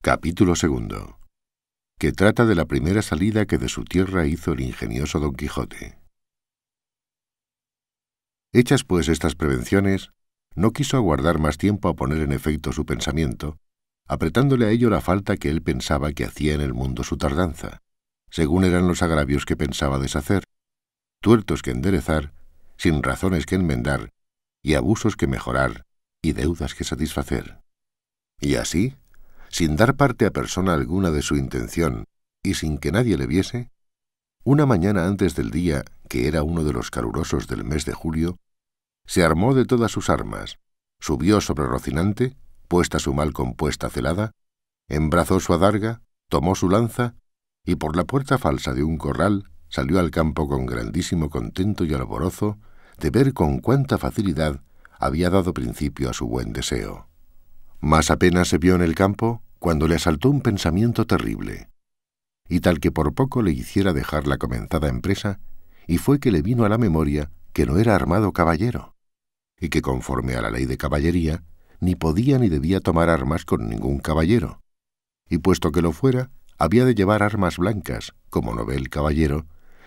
Capítulo segundo, que trata de la primera salida que de su tierra hizo el ingenioso Don Quijote. Hechas pues estas prevenciones, no quiso aguardar más tiempo a poner en efecto su pensamiento, apretándole a ello la falta que él pensaba que hacía en el mundo su tardanza, según eran los agravios que pensaba deshacer, tuertos que enderezar, sin razones que enmendar, y abusos que mejorar, y deudas que satisfacer. Y así, sin dar parte a persona alguna de su intención, y sin que nadie le viese, una mañana antes del día, que era uno de los calurosos del mes de julio, se armó de todas sus armas, subió sobre Rocinante, puesta su mal compuesta celada, embrazó su adarga, tomó su lanza, y por la puerta falsa de un corral salió al campo con grandísimo contento y alborozo de ver con cuánta facilidad había dado principio a su buen deseo. Mas apenas se vio en el campo cuando le asaltó un pensamiento terrible, y tal que por poco le hiciera dejar la comenzada empresa, y fue que le vino a la memoria que no era armado caballero, y que conforme a la ley de caballería, ni podía ni debía tomar armas con ningún caballero, y puesto que lo fuera, había de llevar armas blancas, como no ve el caballero,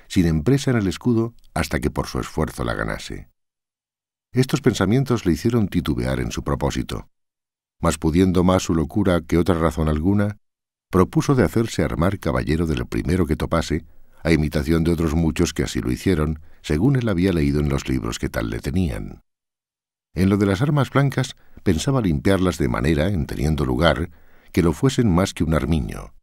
sin empresa en el escudo hasta que por su esfuerzo la ganase. Estos pensamientos le hicieron titubear en su propósito, mas pudiendo más su locura que otra razón alguna, propuso de hacerse armar caballero del primero que topase, a imitación de otros muchos que así lo hicieron, según él había leído en los libros que tal le tenían. En lo de las armas blancas, pensaba limpiarlas de manera, en teniendo lugar, que lo fuesen más que un armiño,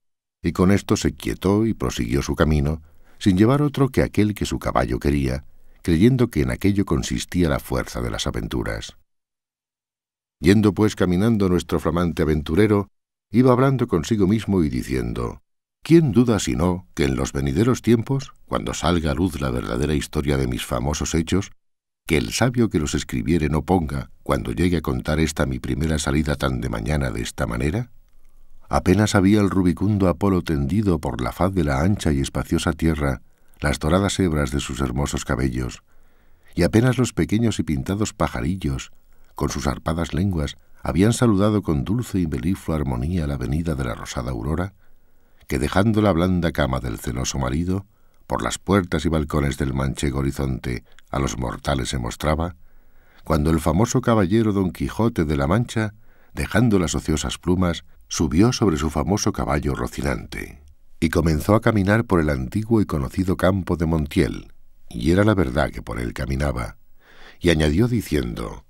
y con esto se quietó y prosiguió su camino, sin llevar otro que aquel que su caballo quería, creyendo que en aquello consistía la fuerza de las aventuras. Yendo pues caminando nuestro flamante aventurero, iba hablando consigo mismo y diciendo: ¿quién duda sino que en los venideros tiempos, cuando salga a luz la verdadera historia de mis famosos hechos, que el sabio que los escribiere no ponga, cuando llegue a contar esta mi primera salida tan de mañana de esta manera? Apenas había el rubicundo Apolo tendido por la faz de la ancha y espaciosa tierra las doradas hebras de sus hermosos cabellos, y apenas los pequeños y pintados pajarillos, con sus arpadas lenguas, habían saludado con dulce y meliflua armonía la venida de la rosada aurora, que dejando la blanda cama del celoso marido, por las puertas y balcones del manchego horizonte a los mortales se mostraba, cuando el famoso caballero Don Quijote de la Mancha, dejando las ociosas plumas, subió sobre su famoso caballo Rocinante, y comenzó a caminar por el antiguo y conocido campo de Montiel, y era la verdad que por él caminaba, y añadió diciendo: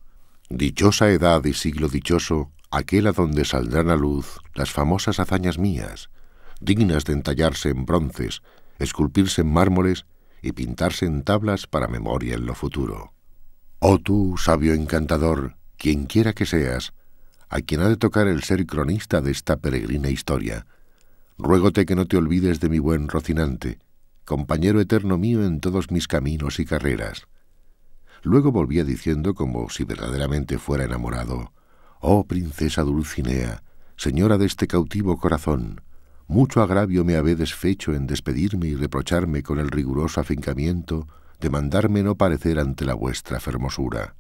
«Dichosa edad y siglo dichoso, aquel a donde saldrán a luz las famosas hazañas mías, dignas de entallarse en bronces, esculpirse en mármoles y pintarse en tablas para memoria en lo futuro. Oh tú, sabio encantador, quien quiera que seas, a quien ha de tocar el ser cronista de esta peregrina historia, ruégote que no te olvides de mi buen Rocinante, compañero eterno mío en todos mis caminos y carreras». Luego volvía diciendo como si verdaderamente fuera enamorado: «Oh princesa Dulcinea, señora de este cautivo corazón, mucho agravio me habedes fecho en despedirme y reprocharme con el riguroso afincamiento de mandarme no parecer ante la vuestra fermosura.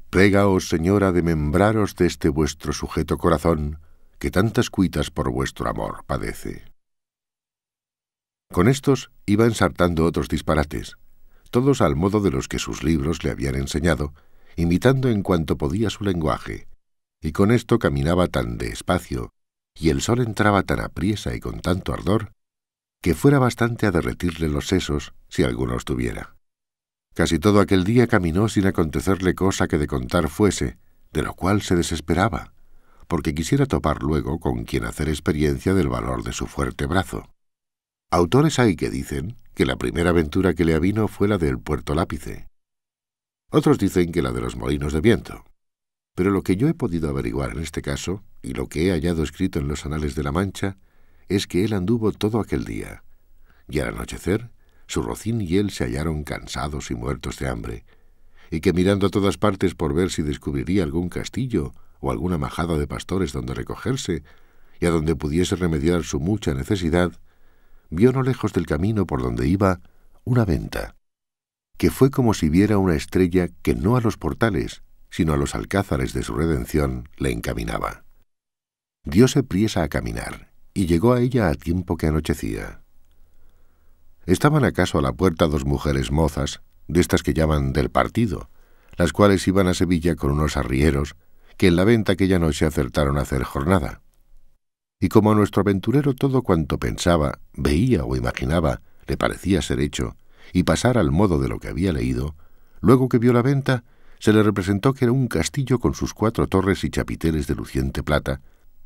Prégaos, señora, de membraros de este vuestro sujeto corazón, que tantas cuitas por vuestro amor padece». Con estos iba ensartando otros disparates, todos al modo de los que sus libros le habían enseñado, imitando en cuanto podía su lenguaje, y con esto caminaba tan despacio, y el sol entraba tan apriesa y con tanto ardor, que fuera bastante a derretirle los sesos, si algunos tuviera. Casi todo aquel día caminó sin acontecerle cosa que de contar fuese, de lo cual se desesperaba, porque quisiera topar luego con quien hacer experiencia del valor de su fuerte brazo. Autores hay que dicen que la primera aventura que le avino fue la del Puerto Lápice. Otros dicen que la de los molinos de viento. Pero lo que yo he podido averiguar en este caso, y lo que he hallado escrito en los anales de la Mancha, es que él anduvo todo aquel día, y al anochecer su Rocín y él se hallaron cansados y muertos de hambre, y que mirando a todas partes por ver si descubriría algún castillo o alguna majada de pastores donde recogerse, y a donde pudiese remediar su mucha necesidad, vio no lejos del camino por donde iba una venta, que fue como si viera una estrella que no a los portales, sino a los alcázares de su redención le encaminaba. Dióse priesa a caminar, y llegó a ella a tiempo que anochecía. Estaban acaso a la puerta dos mujeres mozas, de estas que llaman del partido, las cuales iban a Sevilla con unos arrieros que en la venta aquella noche acertaron a hacer jornada. Y como a nuestro aventurero todo cuanto pensaba, veía o imaginaba le parecía ser hecho, y pasar al modo de lo que había leído, luego que vio la venta, se le representó que era un castillo con sus 4 torres y chapiteles de luciente plata,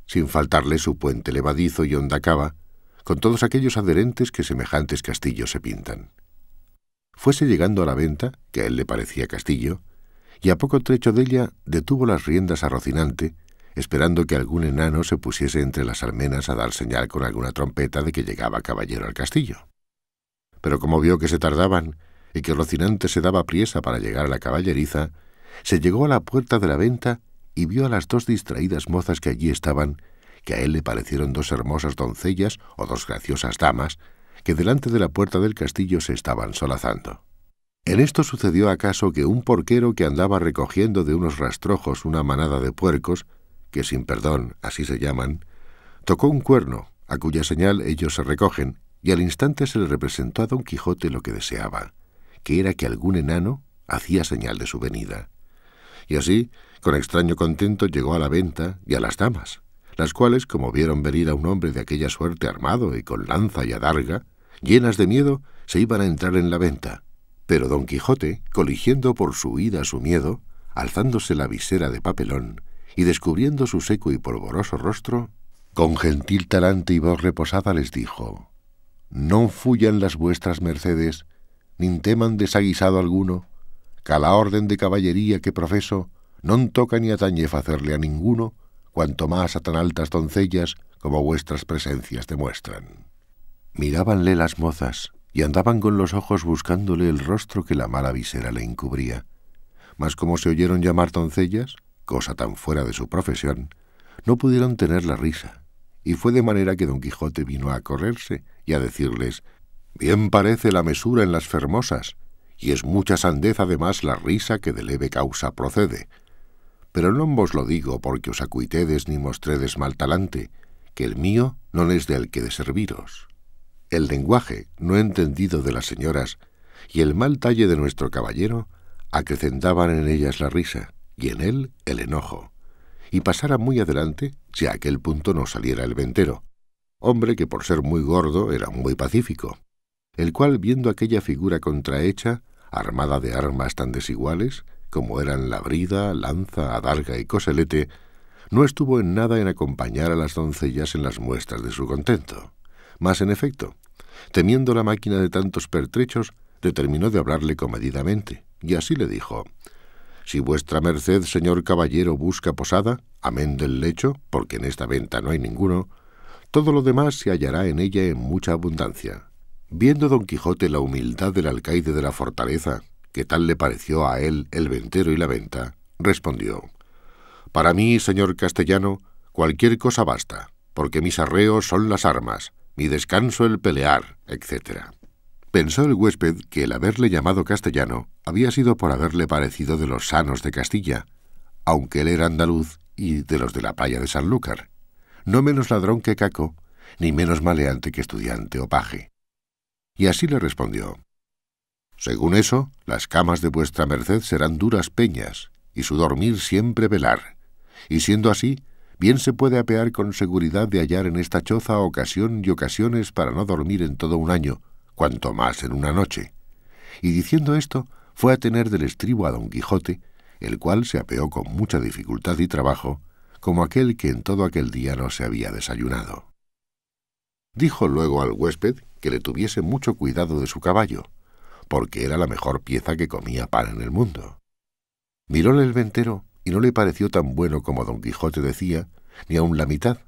sin faltarle su puente levadizo y honda cava, con todos aquellos adherentes que semejantes castillos se pintan. Fuese llegando a la venta, que a él le parecía castillo, y a poco trecho de ella detuvo las riendas a Rocinante, esperando que algún enano se pusiese entre las almenas a dar señal con alguna trompeta de que llegaba caballero al castillo. Pero como vio que se tardaban y que Rocinante se daba priesa para llegar a la caballeriza, se llegó a la puerta de la venta y vio a las 2 distraídas mozas que allí estaban, que a él le parecieron 2 hermosas doncellas o 2 graciosas damas, que delante de la puerta del castillo se estaban solazando. En esto sucedió acaso que un porquero que andaba recogiendo de unos rastrojos una manada de puercos, que sin perdón así se llaman, tocó un cuerno, a cuya señal ellos se recogen, y al instante se le representó a Don Quijote lo que deseaba, que era que algún enano hacía señal de su venida. Y así, con extraño contento, llegó a la venta y a las damas, las cuales, como vieron venir a un hombre de aquella suerte armado y con lanza y adarga, llenas de miedo, se iban a entrar en la venta. Pero Don Quijote, coligiendo por su huida su miedo, alzándose la visera de papelón y descubriendo su seco y polvoroso rostro, con gentil talante y voz reposada les dijo: «Non fuyan las vuestras mercedes, nin teman desaguisado alguno, que a la orden de caballería que profeso non toca ni atañe facerle a ninguno, cuanto más a tan altas doncellas como vuestras presencias demuestran». Mirábanle las mozas y andaban con los ojos buscándole el rostro que la mala visera le encubría. Mas como se oyeron llamar doncellas, cosa tan fuera de su profesión, no pudieron tener la risa, y fue de manera que Don Quijote vino a correrse y a decirles: «Bien parece la mesura en las fermosas, y es mucha sandez además la risa que de leve causa procede. Pero non vos lo digo porque os acuitedes ni mostredes mal talante, que el mío non es del que de serviros. El lenguaje no entendido de las señoras y el mal talle de nuestro caballero acrecentaban en ellas la risa y en él el enojo, y pasara muy adelante si a aquel punto no saliera el ventero, hombre que por ser muy gordo era muy pacífico, el cual, viendo aquella figura contrahecha, armada de armas tan desiguales como eran la brida, lanza, adarga y coselete, no estuvo en nada en acompañar a las doncellas en las muestras de su contento. Mas, en efecto, temiendo la máquina de tantos pertrechos, determinó de hablarle comedidamente, y así le dijo: «Si vuestra merced, señor caballero, busca posada, amén del lecho, porque en esta venta no hay ninguno, todo lo demás se hallará en ella en mucha abundancia». Viendo Don Quijote la humildad del alcaide de la fortaleza, que tal le pareció a él el ventero y la venta, respondió: «Para mí, señor castellano, cualquier cosa basta, porque mis arreos son las armas, mi descanso el pelear, etc». Pensó el huésped que el haberle llamado castellano había sido por haberle parecido de los sanos de Castilla, aunque él era andaluz y de los de la playa de Sanlúcar, no menos ladrón que caco, ni menos maleante que estudiante o paje. Y así le respondió: «Según eso, las camas de vuestra merced serán duras peñas, y su dormir siempre velar, y siendo así, bien se puede apear con seguridad de hallar en esta choza ocasión y ocasiones para no dormir en todo un año, cuanto más en una noche». Y diciendo esto, fue a tener del estribo a Don Quijote, el cual se apeó con mucha dificultad y trabajo, como aquel que en todo aquel día no se había desayunado. Dijo luego al huésped que le tuviese mucho cuidado de su caballo, porque era la mejor pieza que comía pan en el mundo. Miróle el ventero y no le pareció tan bueno como Don Quijote decía, ni aun la mitad,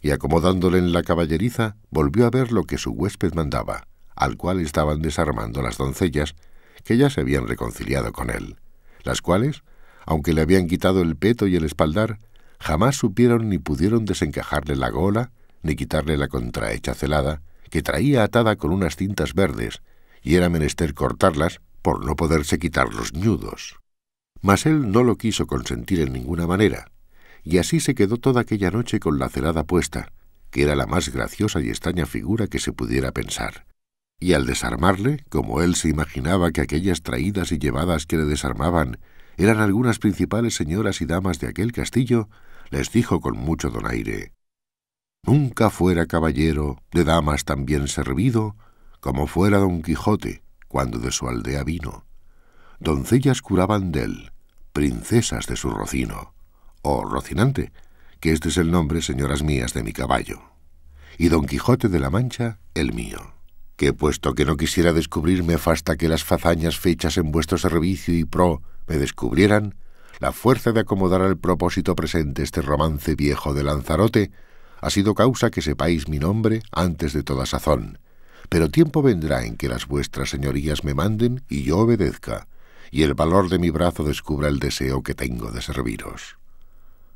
y acomodándole en la caballeriza, volvió a ver lo que su huésped mandaba, al cual estaban desarmando las doncellas, que ya se habían reconciliado con él, las cuales, aunque le habían quitado el peto y el espaldar, jamás supieron ni pudieron desencajarle la gola, ni quitarle la contrahecha celada, que traía atada con unas cintas verdes, y era menester cortarlas por no poderse quitar los ñudos. Mas él no lo quiso consentir en ninguna manera, y así se quedó toda aquella noche con la celada puesta, que era la más graciosa y extraña figura que se pudiera pensar. Y al desarmarle, como él se imaginaba que aquellas traídas y llevadas que le desarmaban eran algunas principales señoras y damas de aquel castillo, les dijo con mucho donaire: «Nunca fuera caballero de damas tan bien servido como fuera Don Quijote cuando de su aldea vino. Doncellas curaban d'él, princesas de su rocino, o Rocinante, que este es el nombre, señoras mías, de mi caballo, y Don Quijote de la Mancha, el mío, que puesto que no quisiera descubrirme fasta que las fazañas fechas en vuestro servicio y pro me descubrieran, la fuerza de acomodar al propósito presente este romance viejo de Lanzarote ha sido causa que sepáis mi nombre antes de toda sazón, pero tiempo vendrá en que las vuestras señorías me manden y yo obedezca, y el valor de mi brazo descubra el deseo que tengo de serviros».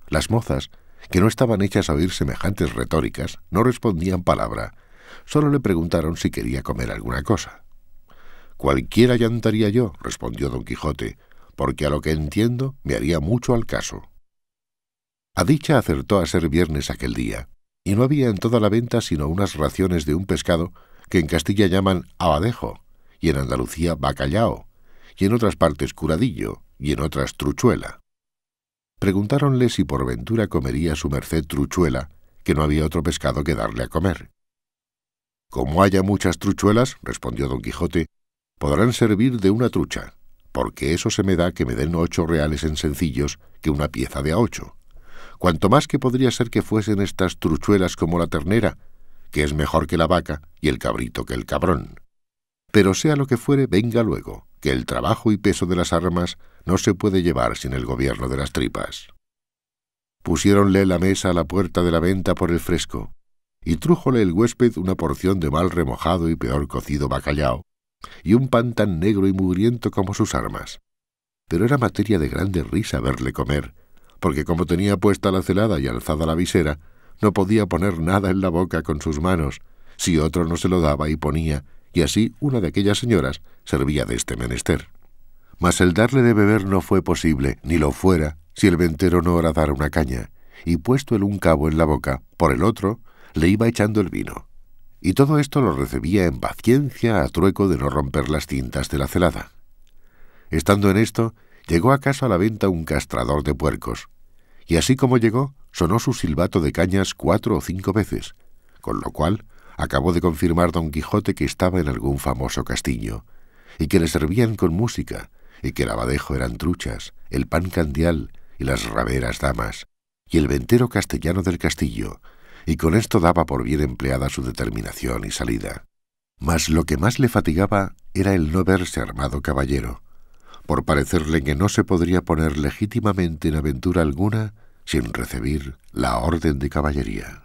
Las mozas, que no estaban hechas a oír semejantes retóricas, no respondían palabra, solo le preguntaron si quería comer alguna cosa. «Cualquiera llantaría yo», respondió Don Quijote, «porque a lo que entiendo me haría mucho al caso». A dicha acertó a ser viernes aquel día, y no había en toda la venta sino unas raciones de un pescado que en Castilla llaman abadejo, y en Andalucía bacallao, y en otras partes curadillo, y en otras truchuela. Preguntáronle si por ventura comería su merced truchuela, que no había otro pescado que darle a comer. «Como haya muchas truchuelas», respondió Don Quijote, «podrán servir de una trucha, porque eso se me da que me den 8 reales en sencillos que una pieza de a 8. Cuanto más que podría ser que fuesen estas truchuelas como la ternera, que es mejor que la vaca, y el cabrito que el cabrón. Pero sea lo que fuere, venga luego, que el trabajo y peso de las armas no se puede llevar sin el gobierno de las tripas». Pusiéronle la mesa a la puerta de la venta por el fresco, y trújole el huésped una porción de mal remojado y peor cocido bacallao, y un pan tan negro y mugriento como sus armas. Pero era materia de grande risa verle comer, porque como tenía puesta la celada y alzada la visera, no podía poner nada en la boca con sus manos, si otro no se lo daba y ponía, y así una de aquellas señoras servía de este menester. Mas el darle de beber no fue posible, ni lo fuera, si el ventero no horadara una caña, y puesto el un cabo en la boca, por el otro, le iba echando el vino. Y todo esto lo recibía en paciencia a trueco de no romper las cintas de la celada. Estando en esto, llegó acaso a la venta un castrador de puercos, y así como llegó, sonó su silbato de cañas 4 o 5 veces, con lo cual acabó de confirmar Don Quijote que estaba en algún famoso castillo, y que le servían con música, y que el abadejo eran truchas, el pan candial y las raberas damas, y el ventero castellano del castillo, y con esto daba por bien empleada su determinación y salida. Mas lo que más le fatigaba era el no verse armado caballero, por parecerle que no se podría poner legítimamente en aventura alguna sin recibir la orden de caballería.